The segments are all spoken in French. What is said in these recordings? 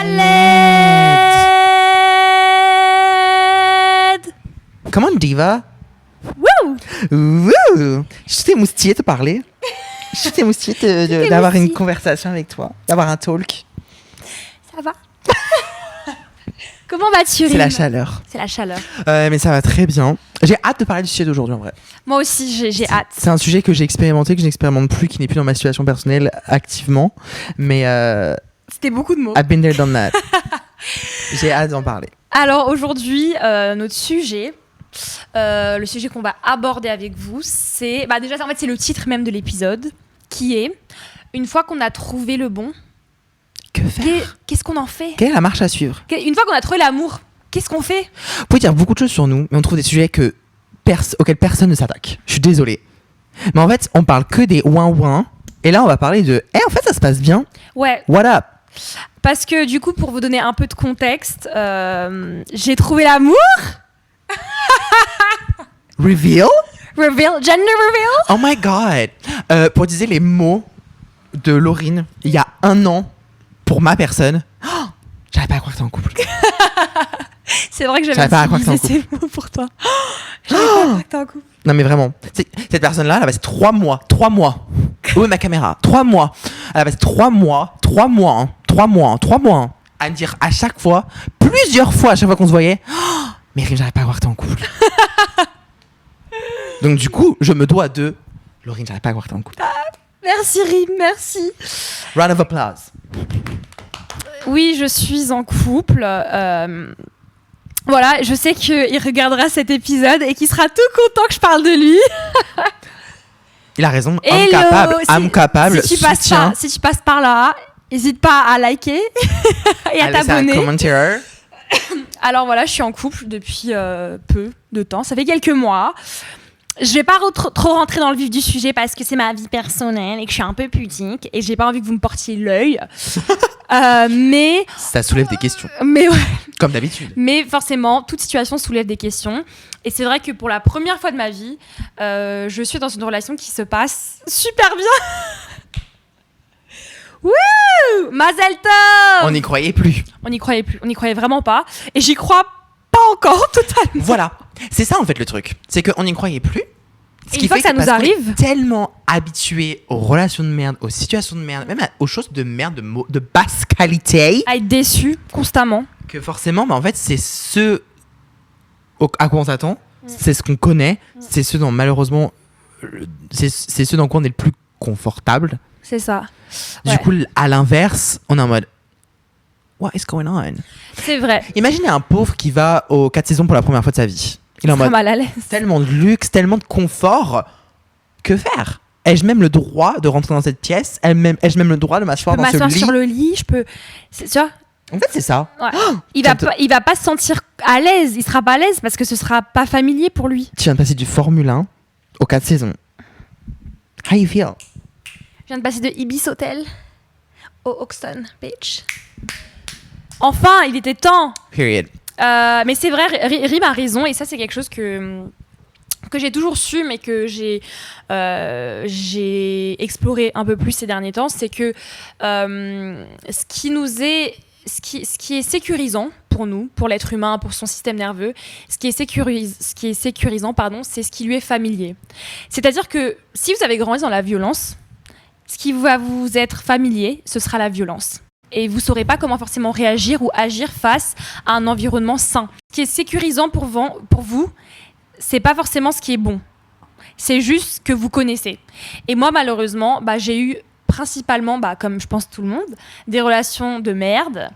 Khaled. Come on, diva. Wouh. Wouh. Je t'ai moustillé de parler. Je t'ai moustillé d'avoir une conversation avec toi, d'avoir un talk. Ça va. Comment vas-tu, Rim? C'est la chaleur. C'est la chaleur. Mais ça va très bien. J'ai hâte de parler du sujet d'aujourd'hui en vrai. Moi aussi, j'ai hâte. C'est un sujet que j'ai expérimenté, que je n'expérimente plus, qui n'est plus dans ma situation personnelle activement. Mais C'était beaucoup de mots. I've been there, done that. J'ai hâte d'en parler. Alors aujourd'hui, notre sujet, le sujet qu'on va aborder avec vous, c'est déjà en fait c'est le titre même de l'épisode, qui est une fois qu'on a trouvé le bon, Que faire? qu'est-ce qu'on en fait? Quelle est la marche à suivre? Une fois qu'on a trouvé l'amour, qu'est-ce qu'on fait? Vous pouvez dire beaucoup de choses sur nous, mais on trouve des sujets auxquels personne ne s'attaque. Je suis désolé. Mais en fait, on parle que des ouin-ouin. Et là, on va parler de en fait, ça se passe bien. Ouais. What up? Parce que du coup, pour vous donner un peu de contexte, j'ai trouvé l'amour. Reveal? Gender reveal. Oh my god. Pour utiliser les mots de Laurine, il y a 1 an, pour ma personne, j'arrive pas à croire que t'es en couple. C'est vrai que J'avais pas à croire que t'es en utilisé ces mots pour toi. J'avais pas à croire que t'es en couple. Non mais vraiment, cette personne-là, elle a passé 3 mois. Où est ma caméra? 3 mois. Elle a passé 3 mois à me dire à chaque fois, plusieurs fois à chaque fois qu'on se voyait, mais Rim, j'arrive pas à croire que t'es en couple. Donc du coup, je me dois de Laurine, j'arrive pas à croire que t'es en couple. Merci Rim, merci. Round of applause. Oui, je suis en couple. Voilà, je sais qu'il regardera cet épisode et qu'il sera tout content que je parle de lui. Il a raison, Hello, âme capable, si soutien. si tu passes par là, n'hésite pas à liker et à t'abonner. Un commentaire. Alors voilà, je suis en couple depuis peu de temps, ça fait quelques mois. Je vais pas trop rentrer dans le vif du sujet parce que c'est ma vie personnelle et que je suis un peu pudique et j'ai pas envie que vous me portiez l'œil. Mais ça soulève des questions. Mais ouais. Comme d'habitude. Mais forcément, toute situation soulève des questions. Et c'est vrai que pour la première fois de ma vie, je suis dans une relation qui se passe super bien. Wouh! Mazel tov! On n'y croyait plus. On n'y croyait vraiment pas. Et j'y crois pas encore totalement. Voilà, c'est ça en fait le truc. C'est qu'on n'y croyait plus. Ce qui fait que ça nous arrive. Tellement habitué aux relations de merde, aux situations de merde, même aux choses de merde, de basse qualité. À être déçu constamment. Que forcément, en fait, c'est ce à quoi on s'attend, c'est ce qu'on connaît, c'est ce dont malheureusement, c'est ce dans quoi on est le plus confortable. C'est ça. Du coup, à l'inverse, on est en mode what is going on? C'est vrai. Imaginez un pauvre qui va aux 4 saisons pour la première fois de sa vie. Il est en mode mal à l'aise. Tellement de luxe, tellement de confort. Que faire? Ai-je même le droit de rentrer dans cette pièce? Ai-je même le droit de m'asseoir dans ce lit? Je peux m'asseoir sur le lit, je peux... Tu vois? En fait, c'est ça. Ouais. Il va pas se sentir à l'aise. Il sera pas à l'aise parce que ce sera pas familier pour lui. Tu viens de passer du Formule 1 aux 4 saisons. How you feel? Je viens de passer de Ibis Hotel au Hoxton Beach. Enfin, il était temps. Period. Mais c'est vrai, Rim a raison et ça c'est quelque chose que j'ai toujours su mais que j'ai exploré un peu plus ces derniers temps, c'est que ce qui est sécurisant pour nous, pour l'être humain, pour son système nerveux, ce qui est sécurisant, c'est ce qui lui est familier. C'est-à-dire que si vous avez grandi dans la violence, ce qui va vous être familier, ce sera la violence. Et vous ne saurez pas comment forcément réagir ou agir face à un environnement sain. Ce qui est sécurisant pour vous, c'est pas forcément ce qui est bon. C'est juste ce que vous connaissez. Et moi, malheureusement, j'ai eu principalement, comme je pense tout le monde, des relations de merde.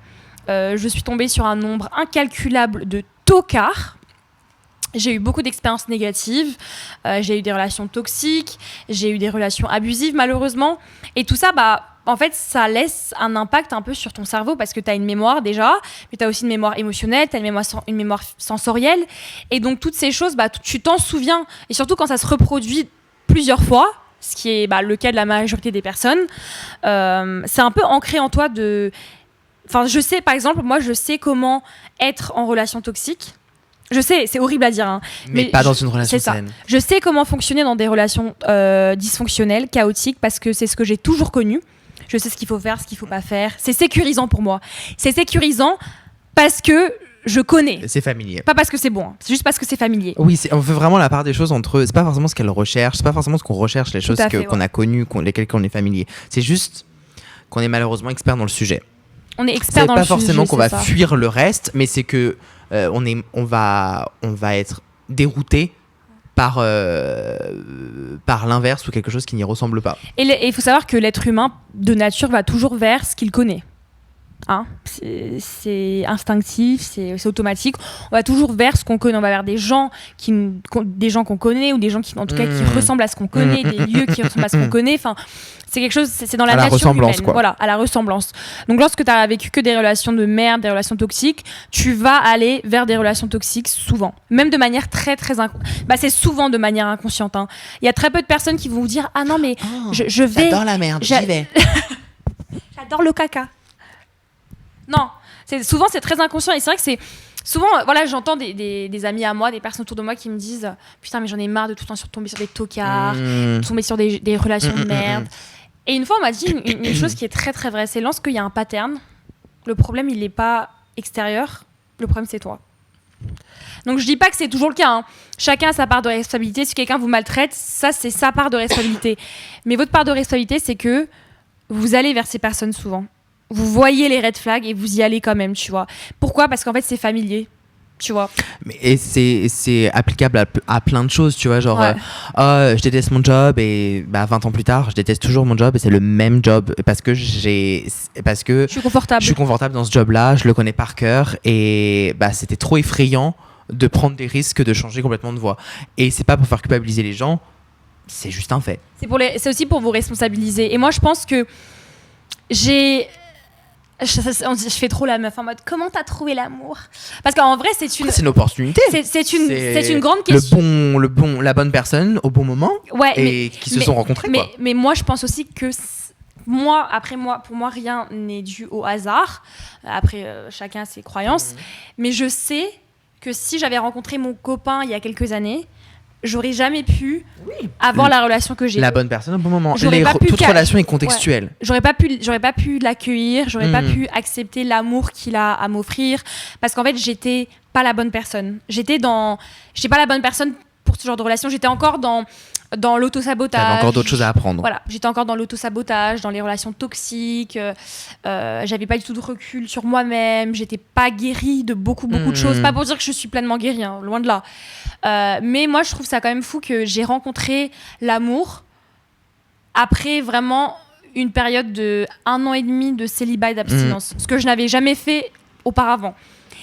Je suis tombée sur un nombre incalculable de tocards. J'ai eu beaucoup d'expériences négatives. J'ai eu des relations toxiques. J'ai eu des relations abusives, malheureusement. Et tout ça, en fait, ça laisse un impact un peu sur ton cerveau parce que tu as une mémoire déjà, mais tu as aussi une mémoire émotionnelle, tu as une mémoire sensorielle. Et donc, toutes ces choses, tu t'en souviens. Et surtout quand ça se reproduit plusieurs fois, ce qui est le cas de la majorité des personnes, c'est un peu ancré en toi de... Enfin, je sais, par exemple, moi, je sais comment être en relation toxique. Je sais, c'est horrible à dire. Hein, mais pas dans une relation saine. Je sais comment fonctionner dans des relations dysfonctionnelles, chaotiques, parce que c'est ce que j'ai toujours connu. Je sais ce qu'il faut faire, ce qu'il faut pas faire. C'est sécurisant pour moi. C'est sécurisant parce que je connais. C'est familier. Pas parce que c'est bon, c'est juste parce que c'est familier. Oui, on fait vraiment la part des choses entre eux. C'est pas forcément ce qu'elles recherchent, c'est pas forcément ce qu'on recherche, les choses qu'on a connues, lesquelles on est familier. C'est juste qu'on est malheureusement expert dans le sujet. On est expert dans le sujet. C'est pas forcément qu'on va fuir le reste, mais c'est que on va être dérouté par l'inverse ou quelque chose qui n'y ressemble pas. Et il faut savoir que l'être humain de nature va toujours vers ce qu'il connaît. Hein, c'est instinctif, c'est automatique. On va toujours vers ce qu'on connaît. On va vers des gens qu'on connaît ou des gens qui, en tout cas, qui ressemblent à ce qu'on connaît, des lieux qui ressemblent à ce qu'on connaît. Enfin, c'est quelque chose, c'est dans la nature humaine. Quoi. Voilà, à la ressemblance. Donc, lorsque tu as vécu que des relations de merde, des relations toxiques, tu vas aller vers des relations toxiques souvent, même de manière très très c'est souvent de manière inconsciente. Hein. Il y a très peu de personnes qui vont vous dire ah non mais je vais. J'adore la merde, j'y vais. J'adore le caca. Non, souvent c'est très inconscient et c'est vrai que c'est souvent, voilà, j'entends des amis à moi, des personnes autour de moi qui me disent putain mais j'en ai marre de tout le temps tomber sur des tocards, tomber sur des relations de merde. Et une fois on m'a dit une chose qui est très très vraie, c'est lorsqu'il y a un pattern, le problème il n'est pas extérieur, le problème c'est toi. Donc je dis pas que c'est toujours le cas, hein. Chacun a sa part de responsabilité, si quelqu'un vous maltraite, ça c'est sa part de responsabilité. Mais votre part de responsabilité c'est que vous allez vers ces personnes souvent. Vous voyez les red flags et vous y allez quand même, tu vois. Pourquoi ? Parce qu'en fait, c'est familier, tu vois. Et c'est applicable à plein de choses, tu vois. Genre, je déteste mon job et 20 ans plus tard, je déteste toujours mon job et c'est le même job parce que je suis confortable. Je suis confortable dans ce job-là, je le connais par cœur et c'était trop effrayant de prendre des risques de changer complètement de voie. Et c'est pas pour faire culpabiliser les gens, c'est juste un fait. C'est aussi pour vous responsabiliser. Et moi, je pense que je fais trop la meuf en mode comment t'as trouvé l'amour, parce qu'en vrai c'est une opportunité, c'est une grande question, la bonne personne au bon moment, qui se sont rencontrés, mais moi je pense aussi que pour moi rien n'est dû au hasard. Après chacun a ses croyances, mais je sais que si j'avais rencontré mon copain il y a quelques années, j'aurais jamais pu avoir la relation que j'ai. La bonne personne au bon moment. Toute relation est contextuelle. Ouais. J'aurais pas pu l'accueillir, j'aurais pas pu accepter l'amour qu'il a à m'offrir, parce qu'en fait, j'étais pas la bonne personne. J'étais pas la bonne personne pour ce genre de relation. J'étais encore dans l'auto-sabotage. T'avais encore d'autres choses à apprendre. Voilà, j'étais encore dans l'auto-sabotage, dans les relations toxiques. J'avais pas du tout de recul sur moi-même. J'étais pas guérie de beaucoup de choses. Pas pour dire que je suis pleinement guérie, hein, loin de là. Mais moi, je trouve ça quand même fou que j'ai rencontré l'amour après vraiment une période de 1 an et demi de célibat et d'abstinence. Ce que je n'avais jamais fait auparavant.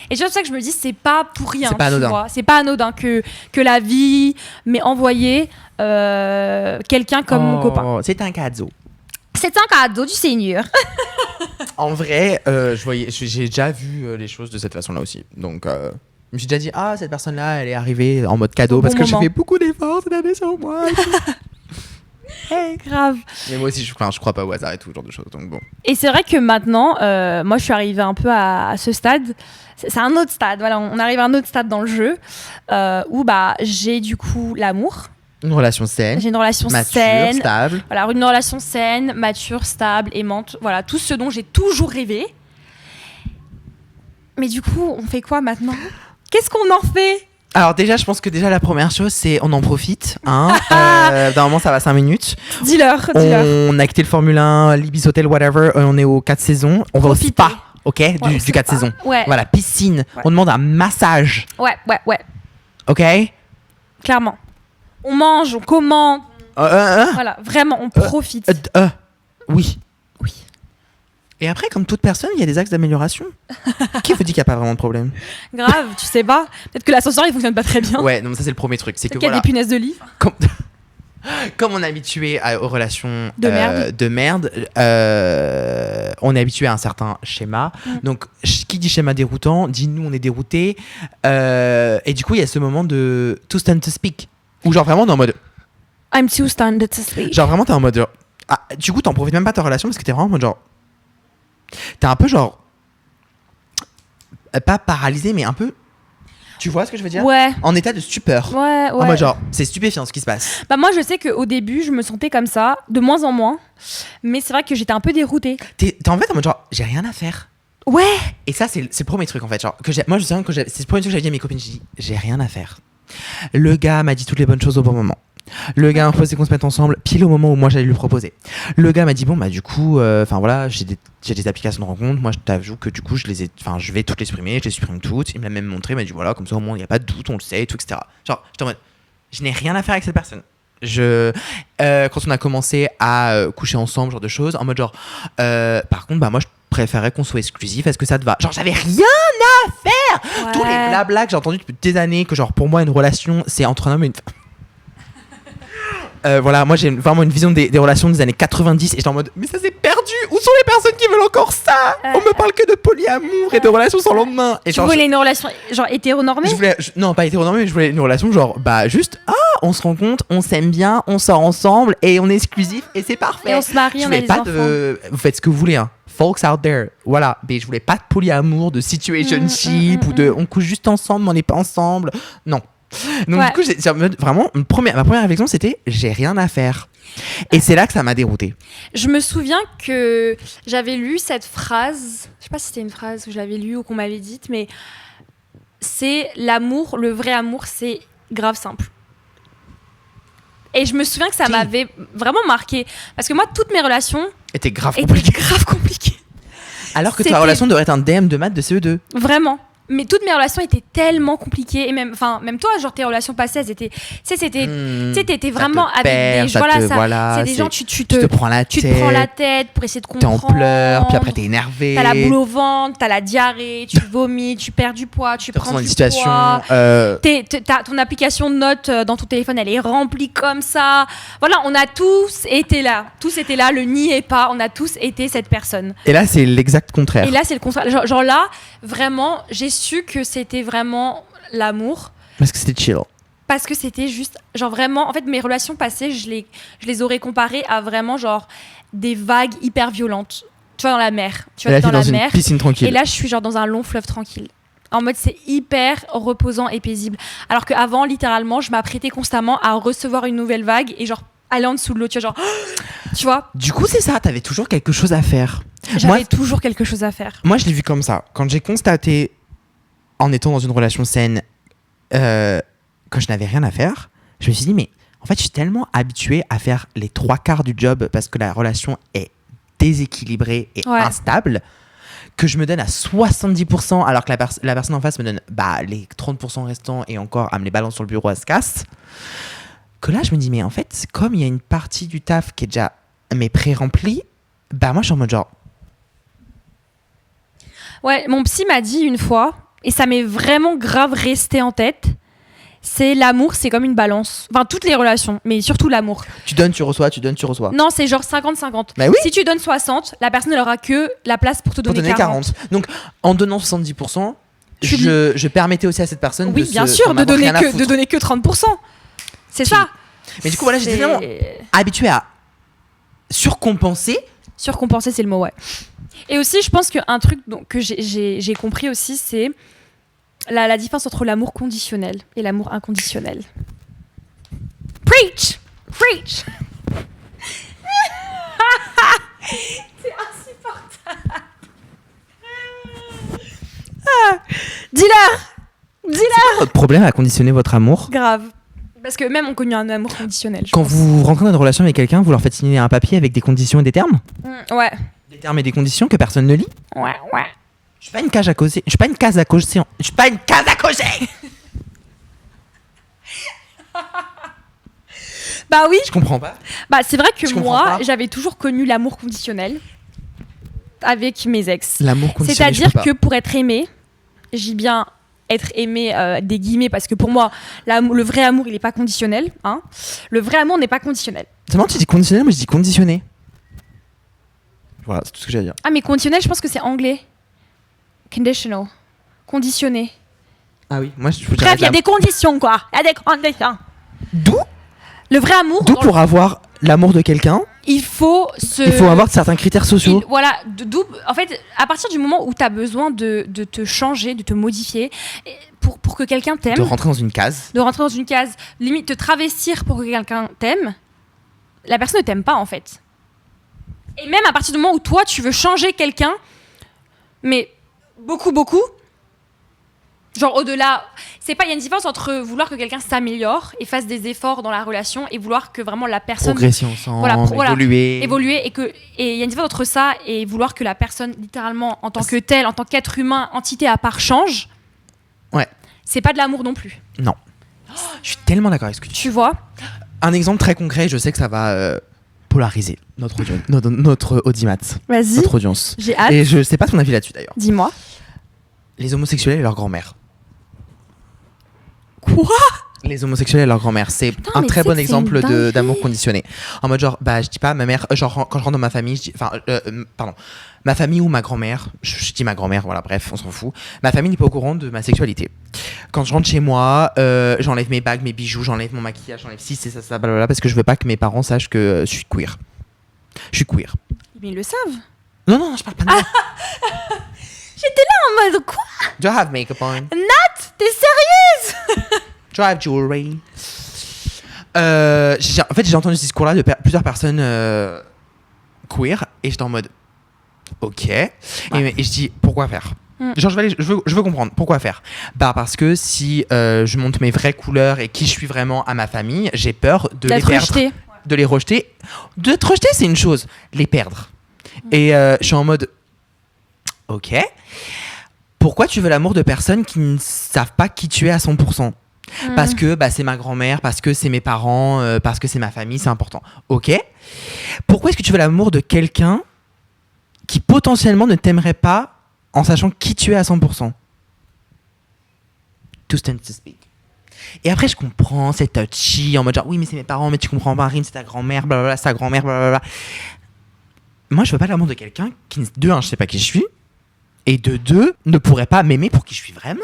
Et c'est pour ça que je me dis, c'est pas pour rien. C'est pas anodin. Tu vois. C'est pas anodin que la vie m'ait envoyé quelqu'un comme mon copain. C'est un cadeau. C'est un cadeau du Seigneur. En vrai, j'ai déjà vu les choses de cette façon-là aussi. Donc, je me suis déjà dit, cette personne-là, elle est arrivée en mode cadeau parce que j'ai fait beaucoup d'efforts cette année sur moi. Hey, grave. Mais moi aussi, je crois pas au hasard et tout, ce genre de choses. Donc bon. Et c'est vrai que maintenant, moi, je suis arrivée un peu à ce stade. C'est un autre stade. Voilà, on arrive à un autre stade dans le jeu où j'ai du coup l'amour. Une relation saine. J'ai une relation mature, saine, stable. Voilà, une relation saine, mature, stable, aimante. Voilà, tout ce dont j'ai toujours rêvé. Mais du coup, on fait quoi maintenant ? Qu'est-ce qu'on en fait ? Alors déjà, je pense que la première chose, c'est on en profite. Hein. Normalement, ça va 5 minutes. Dis-leur. On a quitté le Formule 1, l'Ibis Hotel, whatever. On est aux 4 saisons. On va au spa, ok, du 4 saisons. Ouais. Voilà, piscine. Ouais. On demande un massage. Ouais. Ok. Clairement. On mange, on commande. Voilà, vraiment, on profite. Oui. Et après, comme toute personne, il y a des axes d'amélioration. Qui vous dit qu'il n'y a pas vraiment de problème ? Grave, tu sais pas. Peut-être que l'ascenseur, il fonctionne pas très bien. Ouais, non, ça c'est le premier truc. C'est que qu'il y a des punaises de lit. Comme on est habitué aux relations de merde, on est habitué à un certain schéma. Donc, qui dit schéma déroutant, dit nous on est dérouté. Et du coup, il y a ce moment de too stunned to speak. Où genre vraiment, t'es en mode... I'm too stunned to speak. Genre vraiment, t'es en mode... du coup, t'en profites même pas de ta relation parce que t'es vraiment en mode genre... T'es un peu genre... Pas paralysé, mais un peu... Tu vois ce que je veux dire? Ouais. En état de stupeur. Ouais. En mode genre, c'est stupéfiant ce qui se passe. Bah moi, je sais qu'au début, je me sentais comme ça, de moins en moins. Mais c'est vrai que j'étais un peu déroutée. T'es en fait en mode genre, j'ai rien à faire. Ouais. Et ça, c'est le premier truc en fait. Genre, moi, je me souviens que c'est le premier truc que j'avais dit à mes copines. J'ai dit, j'ai rien à faire. Le gars m'a dit toutes les bonnes choses au bon moment. Le gars m'a proposé qu'on se mette ensemble pile au moment où moi j'allais lui proposer. Le gars m'a dit bon bah du coup voilà j'ai des applications de rencontre, moi je t'avoue que du coup je vais toutes les supprimer, je les supprime toutes. Il me l'a même montré, il m'a dit voilà comme ça au moins il n'y a pas de doute, on le sait et tout etc. Genre j'étais en mode je n'ai rien à faire avec cette personne. Quand on a commencé à coucher ensemble genre de choses en mode genre par contre bah moi je préférais qu'on soit exclusif, est-ce que ça te va? Genre j'avais rien à faire. Ouais. Tous les blabla que j'ai entendus depuis des années que genre pour moi une relation c'est entre un homme et une femme. Voilà, moi j'ai vraiment une vision des relations des années 90 et j'étais en mode mais ça s'est perdu, où sont les personnes qui veulent encore ça? On me parle que de polyamour et de relations sans lendemain. Et tu voulais une relation genre hétéronormée? Non pas hétéronormée, mais je voulais une relation genre bah juste on se rencontre, on s'aime bien, on sort ensemble et on est exclusif et c'est parfait. Et on se marie, on a des enfants. Vous faites ce que vous voulez hein. Folks out there, voilà, mais je voulais pas de polyamour, de situationship ou de on couche juste ensemble mais on n'est pas ensemble. Non. Donc du coup vraiment ma première réflexion c'était j'ai rien à faire et c'est là que ça m'a dérouté. Je me souviens que j'avais lu cette phrase, je sais pas si c'était une phrase que j'avais lue ou qu'on m'avait dite, mais c'est l'amour, le vrai amour c'est grave simple. Et je me souviens que ça m'avait vraiment marqué parce que moi toutes mes relations étaient grave compliquées. Alors que ta relation devrait être un DM de maths de CE2. Vraiment. Mais toutes mes relations étaient tellement compliquées et même toi genre tes relations passées elles étaient t'étais vraiment avec des c'est des gens tu te prends la tête pour essayer de comprendre, t'es en pleurs puis après t'es énervé, t'as la boule au ventre, t'as la diarrhée, tu vomis, tu perds du poids, tu prends du poids, ton application de notes dans ton téléphone elle est remplie comme ça. Voilà, on a tous été là, le niez pas, on a tous été cette personne. Et là c'est l'exact contraire. Et là c'est le contraire, genre là vraiment j'ai su que c'était vraiment l'amour. Parce que c'était chill. Parce que c'était juste, genre vraiment, en fait mes relations passées, je les aurais comparées à vraiment genre des vagues hyper violentes. Tu vois dans la mer, une piscine tranquille. Et là je suis genre dans un long fleuve tranquille. En mode c'est hyper reposant et paisible. Alors qu'avant littéralement je m'apprêtais constamment à recevoir une nouvelle vague et genre aller en dessous de l'eau, tu vois. Du coup c'est ça, t'avais toujours quelque chose à faire. J'avais toujours quelque chose à faire. Moi je l'ai vu comme ça. Quand j'ai constaté en étant dans une relation saine que je n'avais rien à faire, je me suis dit mais en fait je suis tellement habituée à faire les 3/4 du job parce que la relation est déséquilibrée et instable que je me donne à 70% alors que la personne en face me donne les 30% restants et encore elle me les balance sur le bureau, elle se casse. Que là je me dis mais en fait comme il y a une partie du taf qui est déjà pré-remplie, moi je suis en mode genre ouais, mon psy m'a dit une fois et ça m'est vraiment grave resté en tête, c'est l'amour, c'est comme une balance. Enfin, toutes les relations, mais surtout l'amour. Tu donnes, tu reçois, tu donnes, tu reçois. Non, c'est genre 50-50. Bah oui. Si tu donnes 60, la personne n'aura que la place pour te donner 40. Donc, en donnant 70%, je permettais aussi à cette personne de bien sûr, de donner que 30%. C'est ça. Mais du coup, voilà, j'étais vraiment habituée à surcompenser. Surcompenser, c'est le mot, ouais. Et aussi, je pense qu'un truc que j'ai compris aussi, c'est la différence entre l'amour conditionnel et l'amour inconditionnel. Preach! Preach! C'est insupportable. Dis-leur! C'est quoi votre problème à conditionner votre amour? Grave. Parce que même on connaît un amour conditionnel. Quand vous rentrez dans une relation avec quelqu'un, vous leur faites signer un papier avec des conditions et des termes? Ouais. Des termes et des conditions que personne ne lit? Ouais. Je suis pas une case à causer. Je suis pas une case à causer. Bah oui. Je comprends pas. C'est vrai que moi, j'avais toujours connu l'amour conditionnel avec mes ex. L'amour conditionnel. C'est-à-dire que pour être aimé, j'ai bien être aimé des guillemets parce que pour moi le vrai amour il est pas conditionnel hein. Le vrai amour n'est pas conditionnel. Seulement tu dis conditionnel, moi je dis conditionné. Voilà, c'est tout ce que j'ai à dire. Ah mais conditionnel je pense que c'est anglais. Conditional. Conditionné. Ah oui, moi je bref, il y a des conditions quoi. Il y a des conditions. D'où le vrai amour pour avoir l'amour de quelqu'un, il faut avoir certains critères sociaux. En fait, à partir du moment où tu as besoin de te changer, de te modifier, pour que quelqu'un t'aime. De rentrer dans une case. Limite te travestir pour que quelqu'un t'aime, la personne ne t'aime pas en fait. Et même à partir du moment où toi, tu veux changer quelqu'un, mais beaucoup, genre au-delà, il y a une différence entre vouloir que quelqu'un s'améliore et fasse des efforts dans la relation et vouloir que vraiment la personne progresser ensemble, évoluer et il y a une différence entre ça et vouloir que la personne littéralement en tant que telle, en tant qu'être humain, entité à part change. Ouais. C'est pas de l'amour non plus. Non. Je suis tellement d'accord avec ce que tu dis. Tu vois. Un exemple très concret, je sais que ça va polariser notre audimat. Vas-y. Notre audience. J'ai hâte. Et je sais pas ton avis là-dessus d'ailleurs. Dis-moi. Les homosexuels et leur grand-mère. Quoi ? Les homosexuels et leur grand-mère, c'est un très bon exemple d'amour conditionné. En mode genre, je dis pas ma mère, genre quand je rentre dans ma famille, je dis, ma famille ou ma grand-mère, je dis ma grand-mère, voilà, bref, on s'en fout. Ma famille n'est pas au courant de ma sexualité. Quand je rentre chez moi, j'enlève mes bagues, mes bijoux, j'enlève mon maquillage, j'enlève ci, c'est ça, blablabla, parce que je veux pas que mes parents sachent que je suis queer. Je suis queer. Mais ils le savent. Non, je parle pas de moi. J'étais là en mode quoi ? Do I have makeup on? Nat, t'es sérieuse? Do I have jewelry? En fait, j'ai entendu ce discours-là de plusieurs personnes queer et j'étais en mode ok. Ouais. Et je dis pourquoi faire? Genre, je veux comprendre pourquoi faire. Parce que si je montre mes vraies couleurs et qui je suis vraiment à ma famille, j'ai peur de les perdre. Rejeté. De les rejeter. De te rejeter, c'est une chose. Les perdre. Et je suis en mode ok. Pourquoi tu veux l'amour de personnes qui ne savent pas qui tu es à 100%? Parce que c'est ma grand-mère, parce que c'est mes parents, parce que c'est ma famille, c'est important. Ok. Pourquoi est-ce que tu veux l'amour de quelqu'un qui potentiellement ne t'aimerait pas en sachant qui tu es à 100%? To stand to speak. Et après, je comprends, c'est touchy, en mode genre, oui, mais c'est mes parents, mais tu comprends pas, Rim, c'est ta grand-mère, blablabla, c'est ta grand-mère, blablabla. Moi, je veux pas l'amour de quelqu'un qui, de un, je sais pas qui je suis, et de deux, ne pourrait pas m'aimer pour qui je suis vraiment.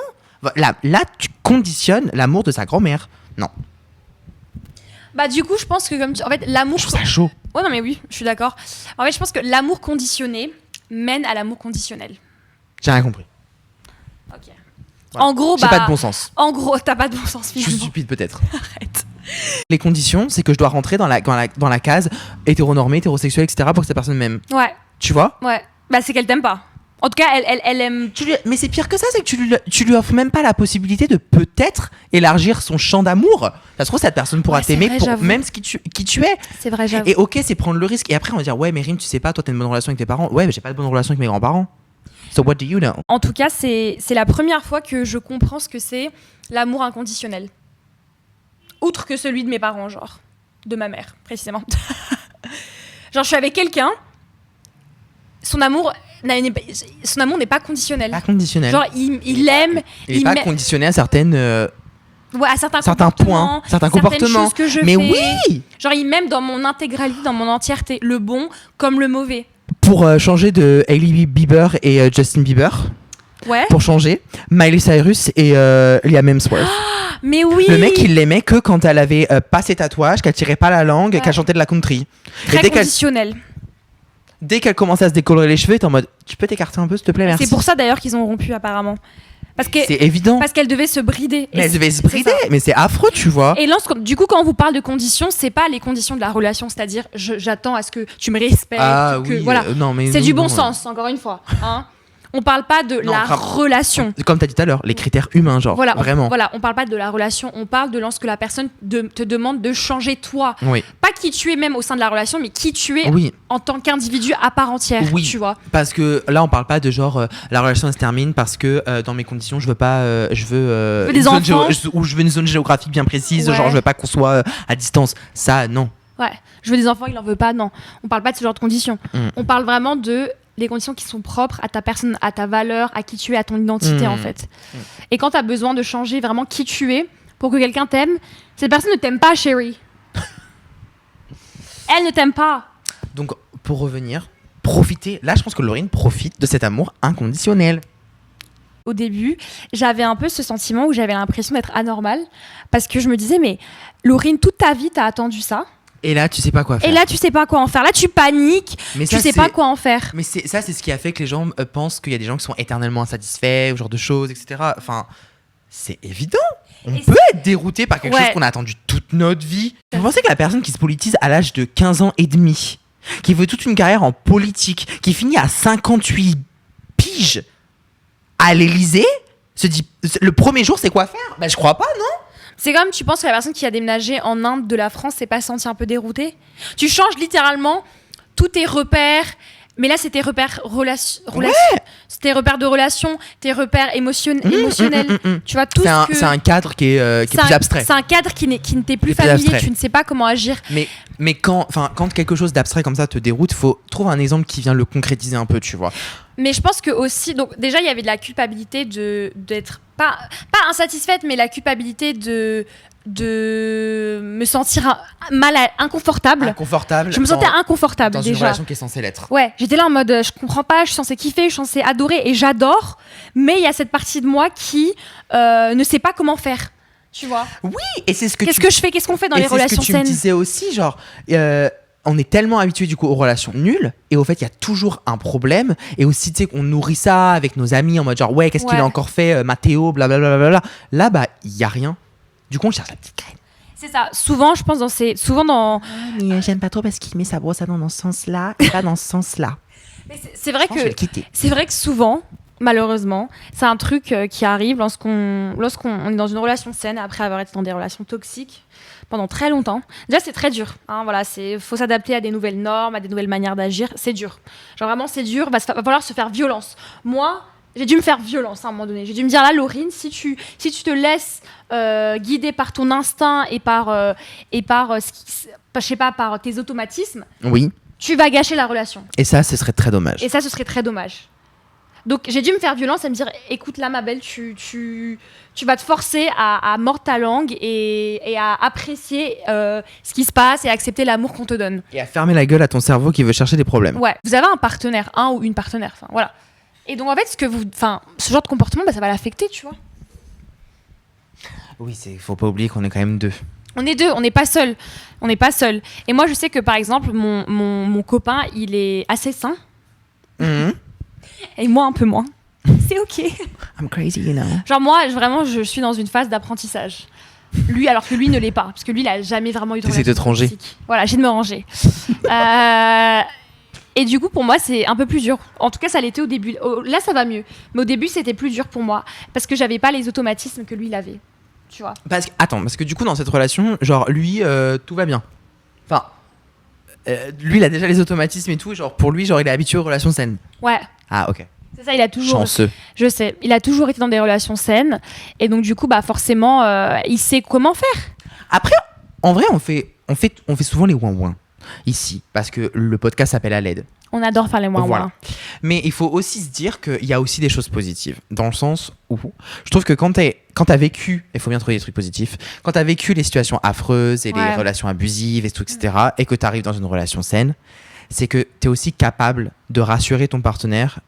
Là, tu conditionnes l'amour de sa grand-mère. Non. Du coup, je pense que en fait, l'amour. Je trouve ça chaud. Ouais, non, mais oui, je suis d'accord. En fait, je pense que l'amour conditionné mène à l'amour conditionnel. J'ai rien compris. Ok. Voilà. En gros, j'ai pas de bon sens. En gros, t'as pas de bon sens finalement. Je suis stupide peut-être. Arrête. Les conditions, c'est que je dois rentrer dans la case hétéronormée, hétérosexuelle, etc. pour que cette personne m'aime. Ouais. Tu vois? Ouais. C'est qu'elle t'aime pas. En tout cas, elle aime. Mais c'est pire que ça, c'est que tu lui offres même pas la possibilité de peut-être élargir son champ d'amour. Ça se trouve, cette personne pourra t'aimer pour même qui tu es. C'est vrai, j'avoue. Et ok, c'est prendre le risque. Et après, on va dire, ouais, mais Rim, tu sais pas, toi, t'as une bonne relation avec tes parents. Ouais, mais j'ai pas de bonne relation avec mes grands-parents. So what do you know? En tout cas, c'est la première fois que je comprends ce que c'est l'amour inconditionnel. Outre que celui de mes parents, genre. De ma mère, précisément. Genre, je suis avec quelqu'un, son amour n'est pas conditionnel. Pas conditionnel. Genre, il aime. Il n'est pas conditionné à certaines. Ouais, à certains points, certains comportements. Que je mais fais. Oui. Genre, il m'aime dans mon intégralité, dans mon entièreté. Le bon comme le mauvais. Pour changer de Hailey Bieber et Justin Bieber. Ouais. Pour changer, Miley Cyrus et Liam Hemsworth. Mais oui. Le mec, il l'aimait que quand elle avait pas ses tatouages, qu'elle tirait pas la langue, qu'elle chantait de la country. Très conditionnel. Dès qu'elle commençait à se décolorer les cheveux, t'es en mode, tu peux t'écarter un peu, s'il te plaît, merci. C'est pour ça d'ailleurs qu'ils ont rompu apparemment. C'est évident. Parce qu'elle devait se brider. Mais elle devait se brider, mais c'est affreux, tu vois. Et du coup, quand on vous parle de conditions, c'est pas les conditions de la relation, c'est-à-dire j'attends à ce que tu me respectes. Ah que, oui, voilà. Non, mais c'est du bon sens, encore une fois. Hein. On parle pas de la relation. Comme t'as dit tout à l'heure, les critères humains, genre, vraiment. On parle pas de la relation, on parle de lorsque la personne te demande de changer toi. Oui. Pas qui tu es même au sein de la relation, mais qui tu es en tant qu'individu à part entière, tu vois. Parce que là, on parle pas de genre, la relation elle se termine parce que dans mes conditions, je veux pas, je veux des enfants. Ou je veux une zone géographique bien précise, genre je veux pas qu'on soit à distance. Ça, non. Ouais, je veux des enfants, il en veut pas, non. On parle pas de ce genre de conditions. On parle vraiment de les conditions qui sont propres à ta personne, à ta valeur, à qui tu es, à ton identité en fait. Et quand tu as besoin de changer vraiment qui tu es pour que quelqu'un t'aime, cette personne ne t'aime pas, chérie. Elle ne t'aime pas. Donc, pour revenir, profiter. Là, je pense que Laurine profite de cet amour inconditionnel. Au début, j'avais un peu ce sentiment où j'avais l'impression d'être anormale parce que je me disais, mais Laurine, toute ta vie, t'as attendu ça. Et là, tu sais pas quoi faire. Et là, tu sais pas quoi en faire. Là, tu paniques, tu sais pas quoi en faire. Mais c'est ce qui a fait que les gens pensent qu'il y a des gens qui sont éternellement insatisfaits, ou genre de choses, etc. Enfin, c'est évident. On peut être dérouté par quelque chose qu'on a attendu toute notre vie. Vous pensez que la personne qui se politise à l'âge de 15 ans et demi, qui veut toute une carrière en politique, qui finit à 58 piges à l'Élysée, se dit le premier jour, c'est quoi faire ? Ben, je crois pas, non ? C'est comme, tu penses que la personne qui a déménagé en Inde de la France s'est pas sentie un peu déroutée ? Tu changes littéralement tous tes repères, mais là c'est tes repères c'est tes repères de relation, tes repères émotionnels. Tu vois, tout c'est un cadre qui est plus abstrait. C'est un cadre qui ne t'est plus familier, tu ne sais pas comment agir. Mais quand quelque chose d'abstrait comme ça te déroute, faut trouver un exemple qui vient le concrétiser un peu, tu vois. Mais je pense que aussi, donc déjà il y avait de la culpabilité d'être pas insatisfaite, mais la culpabilité de me sentir inconfortable. Je me sentais inconfortable dans déjà. Une relation qui est censée l'être. Ouais, j'étais là en mode je comprends pas, je suis censée kiffer, je suis censée adorer et j'adore, mais il y a cette partie de moi qui ne sait pas comment faire. Tu vois. Oui, et c'est ce que qu'est-ce qu'on fait dans les relations saines. C'est ce que tu me disais aussi, genre on est tellement habitué du coup aux relations nulles et au fait il y a toujours un problème et aussi tu sais qu'on nourrit ça avec nos amis en mode genre ouais qu'est-ce qu'il a encore fait Mathéo blablabla. Là bah il y a rien. Du coup on cherche la petite graine. C'est ça. Souvent je pense mais j'aime pas trop parce qu'il met sa brosse à dents dans ce sens-là et pas dans ce sens-là. Mais c'est vrai que souvent malheureusement, c'est un truc qui arrive lorsqu'on est dans une relation saine après avoir été dans des relations toxiques pendant très longtemps. Déjà, c'est très dur. Hein, voilà, faut s'adapter à des nouvelles normes, à des nouvelles manières d'agir. C'est dur. Genre vraiment, c'est dur. Va falloir se faire violence. Moi, j'ai dû me faire violence à un moment donné. J'ai dû me dire là, Laurine, si tu te laisses guider par ton instinct et par je sais pas, par tes automatismes, oui, tu vas gâcher la relation. Et ça, ce serait très dommage. Donc j'ai dû me faire violence et me dire écoute là ma belle, tu vas te forcer à mordre ta langue et à apprécier ce qui se passe et à accepter l'amour qu'on te donne. Et à fermer la gueule à ton cerveau qui veut chercher des problèmes. Ouais, vous avez un partenaire, un ou une partenaire, enfin voilà. Et donc en fait ce genre de comportement, ça va l'affecter, tu vois. Oui, faut pas oublier qu'on est quand même deux. On est deux, on n'est pas seul. Et moi je sais que par exemple mon copain, il est assez sain. Et moi un peu moins. C'est ok. I'm crazy, you know. Genre moi, vraiment, je suis dans une phase d'apprentissage. Lui, alors que lui ne l'est pas, parce que lui, il a jamais vraiment eu de relation. T'essaies de te ranger. Voilà, j'ai de me ranger. Et du coup, pour moi, c'est un peu plus dur. En tout cas, ça l'était au début. Là, ça va mieux. Mais au début, c'était plus dur pour moi, parce que j'avais pas les automatismes que lui, il avait. Tu vois. Parce que du coup, dans cette relation, genre lui, tout va bien. Enfin, lui, il a déjà les automatismes et tout. Genre pour lui, genre il est habitué aux relations saines. Ouais. Ah ok. C'est ça, il a toujours. Chanceux. Je sais, il a toujours été dans des relations saines et donc du coup, bah forcément, il sait comment faire. Après, en vrai, on fait souvent les ouin-ouin ici parce que le podcast s'appelle À l'aide. On adore faire les ouin-ouin. Voilà. Mais il faut aussi se dire qu'il y a aussi des choses positives dans le sens où je trouve que quand t'as vécu, il faut bien trouver des trucs positifs, quand t'as vécu les situations affreuses et les relations abusives et tout, etc., et que t'arrives dans une relation saine, c'est que t'es aussi capable de rassurer ton partenaire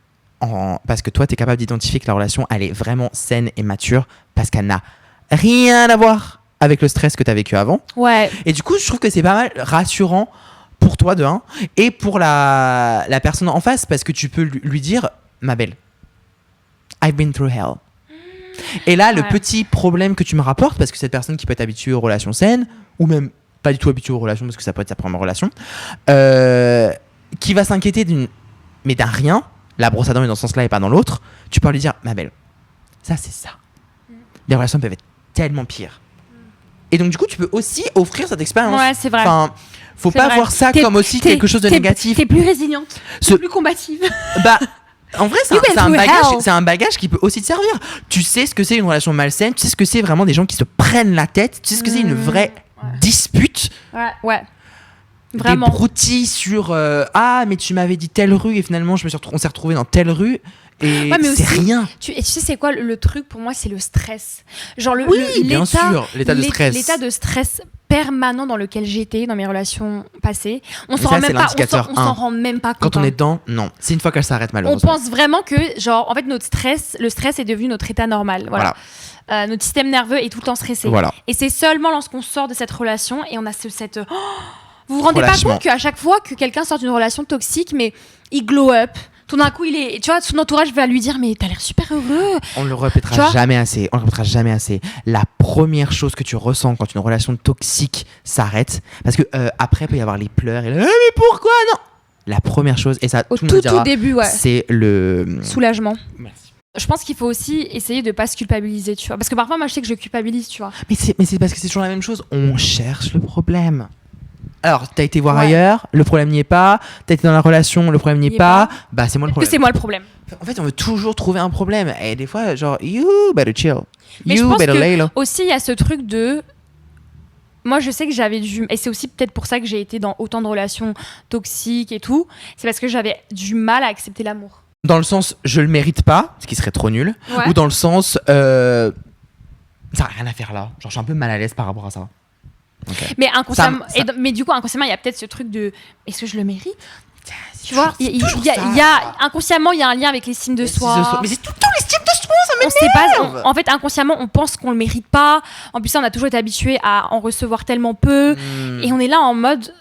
parce que toi, t'es capable d'identifier que la relation, elle est vraiment saine et mature parce qu'elle n'a rien à voir avec le stress que t'as vécu avant. Ouais. Et du coup, je trouve que c'est pas mal rassurant pour toi de un et pour la personne en face parce que tu peux lui dire ma belle, I've been through hell. Et là, le petit problème que tu me rapportes, parce que cette personne qui peut être habituée aux relations saines ou même pas du tout habituée aux relations parce que ça peut être sa première relation, qui va s'inquiéter d'un rien, la brosse à dents est dans ce sens-là et pas dans l'autre, tu peux lui dire ma belle, ça c'est ça. Les relations peuvent être tellement pires. Et donc du coup, tu peux aussi offrir cette expérience. Ouais, c'est vrai. Enfin, faut pas voir ça comme aussi quelque chose de négatif. T'es plus résiliente, plus combative. Bah, en vrai, c'est un bagage qui peut aussi te servir. Tu sais ce que c'est une relation malsaine, tu sais ce que c'est vraiment des gens qui se prennent la tête, tu sais ce que c'est une vraie dispute. Ouais. Vraiment. Des broutilles sur ah, mais tu m'avais dit telle rue et finalement on s'est retrouvés dans telle rue. Et c'est rien. Et tu sais, c'est quoi le truc pour moi, c'est le stress. Genre bien sûr, l'état de stress. L'état de stress permanent dans lequel j'étais dans mes relations passées. On s'en rend même pas compte. Quand on est dedans, non. C'est une fois qu'elle s'arrête malheureusement. On pense vraiment que genre en fait le stress est devenu notre état normal. Voilà. Notre système nerveux est tout le temps stressé. Voilà. Et c'est seulement lorsqu'on sort de cette relation et on a Vous vous rendez pas compte qu'à chaque fois que quelqu'un sort d'une relation toxique, mais il glow up. Tout d'un coup, tu vois, son entourage va lui dire mais t'as l'air super heureux. On le répétera jamais assez. La première chose que tu ressens quand une relation toxique s'arrête, parce que après il peut y avoir les pleurs et mais pourquoi non. La première chose, et ça au tout le monde dira, début, c'est le soulagement. Merci. Je pense qu'il faut aussi essayer de pas se culpabiliser, tu vois. Parce que parfois, moi, je sais que je culpabilise, tu vois. Mais c'est parce que c'est toujours la même chose. On cherche le problème. Alors, t'as été voir ailleurs, le problème n'y est pas. T'as été dans la relation, le problème n'y est pas. Bah, c'est moi le problème. C'est moi le problème. En fait, on veut toujours trouver un problème. Et des fois, genre, you better chill. Mais je pense que aussi, il y a ce truc de... Moi, je sais que j'avais du... Et c'est aussi peut-être pour ça que j'ai été dans autant de relations toxiques et tout. C'est parce que j'avais du mal à accepter l'amour. Dans le sens, je le mérite pas, ce qui serait trop nul. Ou dans le sens, ça n'a rien à faire là. Genre, je suis un peu mal à l'aise par rapport à ça. Okay. Mais inconsciemment, mais du coup, inconsciemment, il y a peut-être ce truc de est-ce que je le mérite? Tu vois, inconsciemment, il y a un lien avec l'estime de soi. Mais c'est tout le temps l'estime de soi, ça m'énerve. En fait, inconsciemment, on pense qu'on le mérite pas. En plus, on a toujours été habitué à en recevoir tellement peu. Et on est là en mode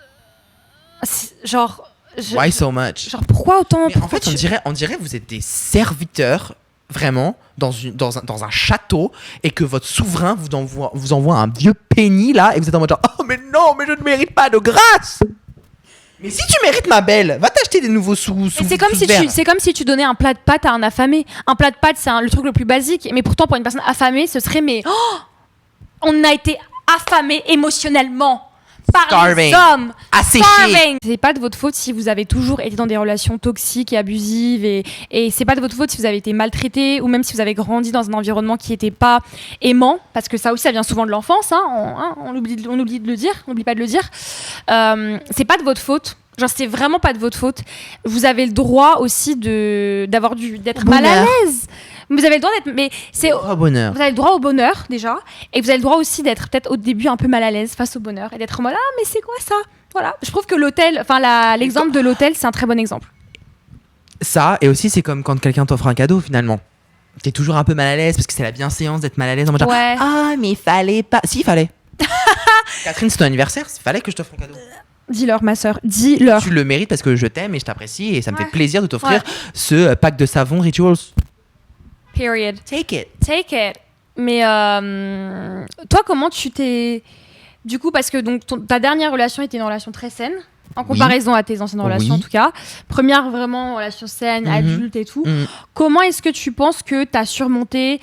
genre... Why so much? Genre, pourquoi autant? Mais en fait, on dirait que vous êtes des serviteurs, vraiment, dans un château, et que votre souverain vous envoie un vieux penny, là, et vous êtes en mode genre, oh, mais non, mais je ne mérite pas de grâce! Mais si tu mérites, ma belle, va t'acheter des nouveaux sous. C'est comme si tu donnais un plat de pâtes à un affamé. Un plat de pâtes, c'est le truc le plus basique, mais pourtant, pour une personne affamée, ce serait, mais on a été affamé émotionnellement. Par les hommes, asséché. C'est pas de votre faute si vous avez toujours été dans des relations toxiques et abusives, et c'est pas de votre faute si vous avez été maltraité, ou même si vous avez grandi dans un environnement qui était pas aimant, parce que ça aussi ça vient souvent de l'enfance, on oublie de le dire, on n'oublie pas de le dire. C'est pas de votre faute. Genre, c'est vraiment pas de votre faute. Vous avez le droit aussi d'être mal à l'aise. Vous avez le droit d'être, mais c'est au bonheur. Vous avez le droit au bonheur déjà, et vous avez le droit aussi d'être peut-être au début un peu mal à l'aise face au bonheur et d'être en mode mais c'est quoi ça? Voilà. Je trouve que l'exemple de l'hôtel, c'est un très bon exemple. Ça, et aussi c'est comme quand quelqu'un t'offre un cadeau finalement. T'es toujours un peu mal à l'aise parce que c'est la bienséance d'être mal à l'aise en mode mais il fallait pas. Si, il fallait. Catherine, c'est ton anniversaire, il fallait que je t'offre un cadeau. Dis-leur, ma sœur, dis-leur. Tu le mérites parce que je t'aime et je t'apprécie et ça me fait plaisir de t'offrir ce pack de savon Rituals. Period. Take it. Mais toi, comment tu t'es... Du coup, parce que donc, ta dernière relation était une relation très saine, en comparaison à tes anciennes relations en tout cas. Première vraiment relation saine, adulte et tout. Comment est-ce que tu penses que tu as surmonté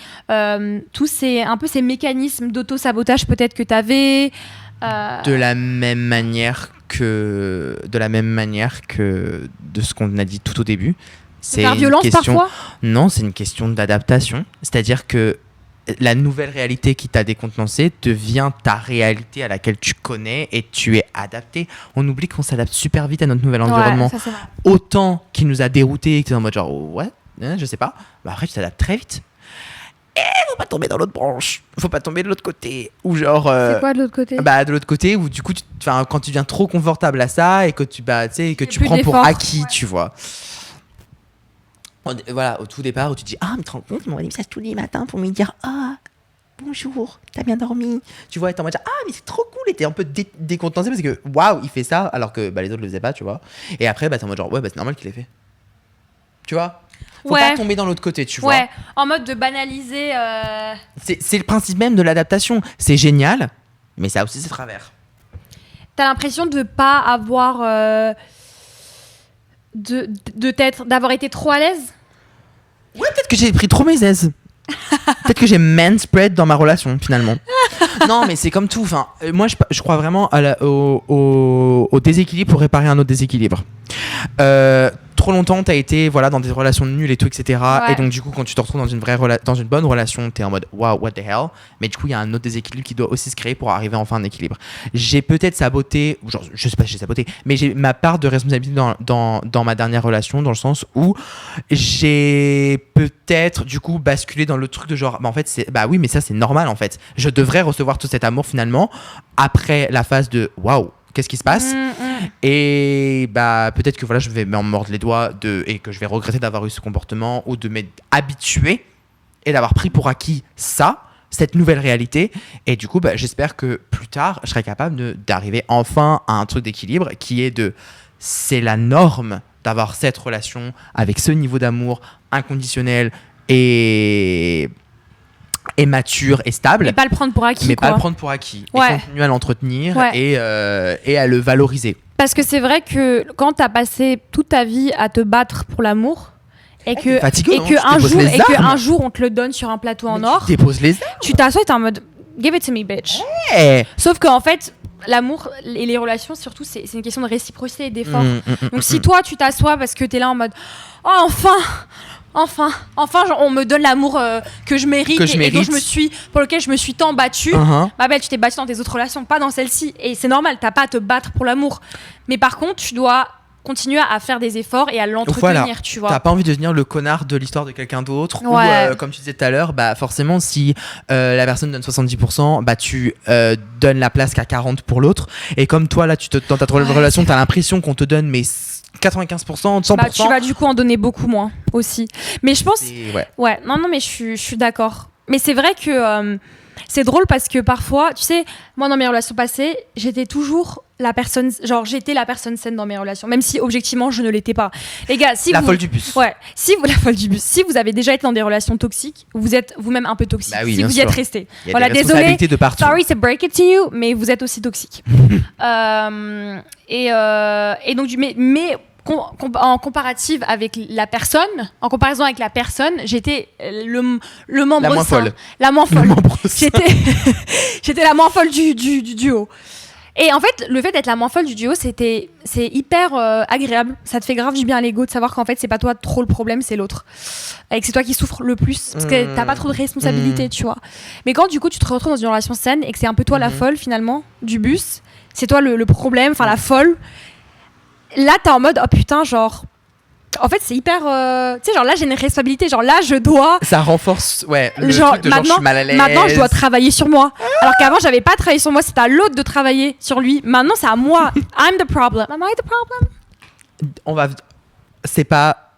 tous ces mécanismes d'auto-sabotage peut-être que tu avais De la même manière que de ce qu'on a dit tout au début. C'est une violence question... parfois? Non, c'est une question d'adaptation. C'est-à-dire que la nouvelle réalité qui t'a décontenancé devient ta réalité à laquelle tu connais et tu es adapté. On oublie qu'on s'adapte super vite à notre nouvel environnement. Ça, c'est vrai. Autant qu'il nous a déroutés et que t'es en mode genre ouais, je sais pas. Bah après tu t'adaptes très vite. Et faut pas tomber dans l'autre branche. Faut pas tomber de l'autre côté. Ou genre. C'est quoi de l'autre côté? Bah de l'autre côté où du coup, quand tu deviens trop confortable à ça et que tu prends pour acquis, tu vois. Voilà, au tout départ où tu te dis mais tu te rends compte, mon message tous les matins pour me dire bonjour, t'as bien dormi, tu vois, et t'es en mode mais c'est trop cool, et t'es un peu décontenancé parce que waouh, il fait ça alors que les autres le faisaient pas, tu vois, et après t'es en mode genre c'est normal qu'il l'ait fait, tu vois, faut pas tomber dans l'autre côté, tu vois, en mode de banaliser c'est le principe même de l'adaptation, c'est génial, mais ça a aussi ses travers. T'as l'impression de pas avoir d'avoir été trop à l'aise? Ouais, peut-être que j'ai pris trop mes aises. Peut-être que j'ai manspread dans ma relation, finalement. Non, mais c'est comme tout. Enfin, moi, je crois vraiment au déséquilibre pour réparer un autre déséquilibre. Trop longtemps, t'as été dans des relations nulles et tout, etc. Ouais. Et donc, du coup, quand tu te retrouves dans une bonne relation, t'es en mode wow, what the hell. Mais du coup, il y a un autre déséquilibre qui doit aussi se créer pour arriver enfin à un équilibre. J'ai peut-être saboté, genre, je sais pas si j'ai saboté, mais j'ai ma part de responsabilité dans ma dernière relation, dans le sens où j'ai peut-être, du coup, basculé dans le truc de genre, en fait, oui, mais ça, c'est normal, en fait. Je devrais recevoir tout cet amour, finalement, après la phase de waouh. Qu'est-ce qui se passe? Et peut-être que je vais m'en mordre les doigts et que je vais regretter d'avoir eu ce comportement ou de m'être habitué et d'avoir pris pour acquis ça, cette nouvelle réalité. Et du coup, j'espère que plus tard, je serai capable d'arriver enfin à un truc d'équilibre qui est c'est la norme d'avoir cette relation avec ce niveau d'amour inconditionnel et mature et stable. Et pas le prendre pour acquis. Mais pas le prendre pour acquis. Ouais. Et continuer à l'entretenir et à le valoriser. Parce que c'est vrai que quand t'as passé toute ta vie à te battre pour l'amour, et qu'un jour on te le donne sur un plateau en or, tu déposes les armes. Tu t'assois et t'es en mode give it to me bitch. Sauf qu'en fait l'amour et les relations surtout c'est une question de réciprocité et d'effort. Donc si toi tu t'assois parce que t'es là en mode oh enfin genre, on me donne l'amour que je mérite et dont pour lequel je me suis tant battue. Bah belle, tu t'es battue dans tes autres relations, pas dans celle-ci, et c'est normal, t'as pas à te battre pour l'amour, mais par contre tu dois continuer à faire des efforts et à l'entretenir, tu vois. T'as pas envie de devenir le connard de l'histoire de quelqu'un d'autre, ou comme tu disais tout à l'heure, forcément si la personne donne 70%, tu donnes la place qu'à 40% pour l'autre, et comme toi là dans ta relation t'as l'impression qu'on te donne mais 95%, 100%. Tu vas du coup en donner beaucoup moins aussi. Mais je pense non mais je suis d'accord. Mais c'est vrai que c'est drôle parce que parfois, tu sais, moi dans mes relations passées, j'étais toujours la personne saine dans mes relations, même si objectivement je ne l'étais pas. Les gars, la folle du bus. Ouais, la folle du bus. Si vous avez déjà été dans des relations toxiques, vous êtes vous-même un peu toxique. Oui, si vous y êtes resté. Voilà, désolé. De partout. Sorry to break it to you, mais vous êtes aussi toxique. Et donc mais en comparative avec la personne, en comparaison avec la personne, j'étais le membre la moins folle. La moins folle. J'étais la moins folle du duo. Et en fait, le fait d'être la moins folle du duo, c'est hyper agréable. Ça te fait grave du bien à l'ego de savoir qu'en fait, c'est pas toi trop le problème, c'est l'autre. Et que c'est toi qui souffres le plus. Parce que t'as pas trop de responsabilité, tu vois. Mais quand du coup, tu te retrouves dans une relation saine et que c'est un peu toi la folle finalement du bus, c'est toi le problème, enfin la folle. Là, t'es en mode, oh putain, genre... En fait, c'est hyper... tu sais, genre là, j'ai une responsabilité. Genre là, je dois... Ça renforce, le genre, truc de genre, je suis mal à l'aise. Maintenant, je dois travailler sur moi. Alors qu'avant, j'avais pas travaillé sur moi. C'était à l'autre de travailler sur lui. Maintenant, c'est à moi. I'm the problem. Am I the problem? C'est pas...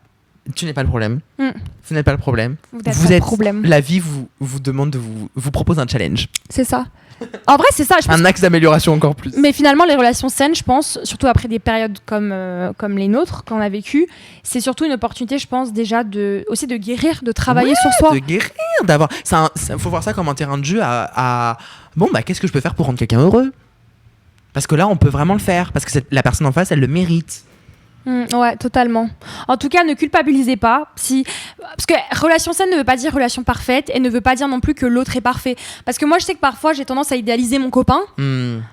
Tu n'es pas le problème. Vous n'êtes pas le problème. Vous êtes le problème. La vie vous demande vous propose un challenge. C'est ça. En vrai, c'est ça. Je pense un axe d'amélioration encore plus. Mais finalement, les relations saines, je pense, surtout après des périodes comme les nôtres qu'on a vécues, c'est surtout une opportunité, je pense, déjà aussi de guérir, de travailler sur soi. De guérir, d'avoir. Faut voir ça comme un terrain de jeu qu'est-ce que je peux faire pour rendre quelqu'un heureux ? Parce que là, on peut vraiment le faire. Parce que la personne en face, elle le mérite. Ouais, totalement. En tout cas, ne culpabilisez pas. Parce que relation saine ne veut pas dire relation parfaite et ne veut pas dire non plus que l'autre est parfait. Parce que moi, je sais que parfois, j'ai tendance à idéaliser mon copain.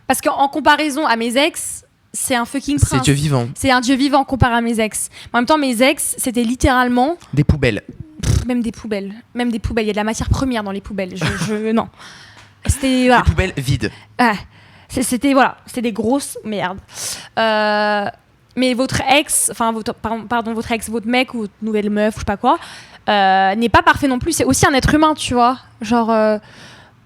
Parce qu'en comparaison à mes ex, c'est un fucking prince. C'est Dieu vivant. C'est un Dieu vivant comparé à mes ex. En même temps, mes ex, c'était littéralement... Des poubelles. Même des poubelles. Il y a de la matière première dans les poubelles. Non. C'était... Voilà. Des poubelles vides. C'était des grosses merdes. Mais votre ex, votre mec ou votre nouvelle meuf ou je sais pas quoi, n'est pas parfait non plus. C'est aussi un être humain, tu vois. Genre,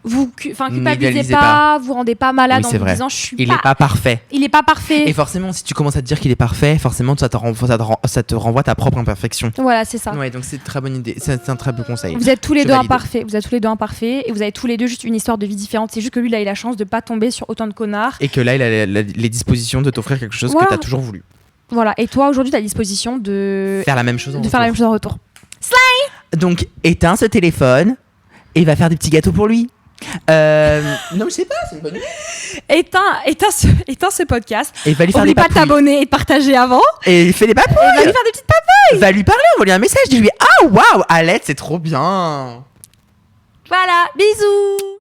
vous culpabilisez pas, vous rendez pas malade en vous disant il est pas parfait. Il est pas parfait. Et forcément, si tu commences à te dire qu'il est parfait, forcément ça te renvoie ta propre imperfection. Voilà, c'est ça. Ouais, donc c'est une très bonne idée. C'est un très beau conseil. Vous êtes tous les deux imparfaits. Et vous avez tous les deux juste une histoire de vie différente. C'est juste que lui, il a eu la chance de pas tomber sur autant de connards. Et que là, il a les dispositions de t'offrir quelque chose que t'as toujours voulu. Voilà, et toi aujourd'hui t'as disposition de faire la même chose en retour. Slay. Donc éteins ce téléphone et va faire des petits gâteaux pour lui. Non, je sais pas, c'est une bonne idée. Éteins ce podcast. Et va lui faire Oublie pas de t'abonner et de partager avant. Et fais des papouilles. Et va lui faire des petites papouilles. Va lui parler, envoie-lui un message, dis-lui ah waouh, Alette, c'est trop bien. Voilà, bisous.